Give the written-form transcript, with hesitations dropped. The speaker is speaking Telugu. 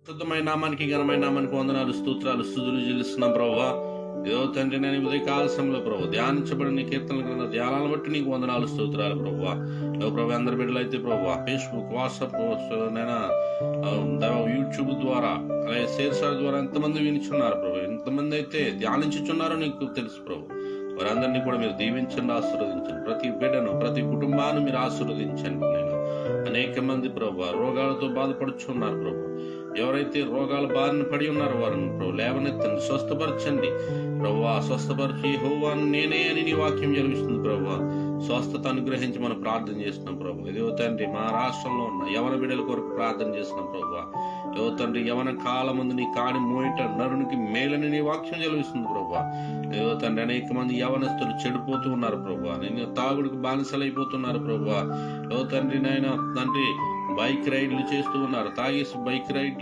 శుద్ధమైన నామానికి ఘనమైన నామానికి వందనాలు స్తోత్రాలు స్తుతులు చెల్లిస్తున్నాం ప్రభువా. ఏదో తండ్రి నేను ఉదయ కాలశంలో ప్రభు ధ్యానించబడిన కీర్తన గ్రంథ ధ్యానాలను బట్టి నీకు వందనాలు స్తోత్రాలు ప్రభువా. ప్రభు అందరి బిడ్డలు అయితే ప్రభువా ఫేస్బుక్ వాట్సాప్ నైనా యూట్యూబ్ ద్వారా అలాగే షేర్సార్ ద్వారా ఎంతమంది వినిచున్నారు ప్రభు, ఎంతమంది అయితే ధ్యానించుచున్నారో నీకు తెలుసు ప్రభు. వారందరినీ కూడా మీరు దీవించండి, ఆశీర్వదించండి. ప్రతి బిడ్డను ప్రతి కుటుంబాన్ని మీరు ఆశీర్వదించండి. నేను అనేక మంది ప్రభు రోగాలతో బాధపడుచున్నారు ప్రభు. ఎవరైతే రోగాల బారిన పడి ఉన్నారో వారిని ప్రభు లేవనెత్తండి, స్వస్థపరచండి ప్రభు. స్వస్థపరిచి యెహోవా నేనే అని నీ వాక్యం జరుగుతుంది ప్రభు. స్వస్థత అనుగ్రహించి మనం ప్రార్థన చేస్తున్నాం ప్రభు. ఇదిగో తండ్రి మా రాష్ట్రంలో ఉన్న యవన బిడ్డల కొరకు ప్రార్థన చేస్తున్నాం ప్రభు. ఏవో తండ్రి యవన కాలం ముందు నీ కాడి మోయట నరునికి మేలని నీ వాక్యం జరుగుతుంది ప్రభు. ఏదో తండ్రి అనేక మంది యవనస్తులు చెడిపోతూ ఉన్నారు ప్రభు. నేను తాగుడికి బానిసలైపోతున్నారు ప్రభు. ఏదో తండ్రి నాయన తండ్రి బైక్ రైడ్లు చేస్తూ ఉన్నారు, తాగేసి బైక్ రైడ్లు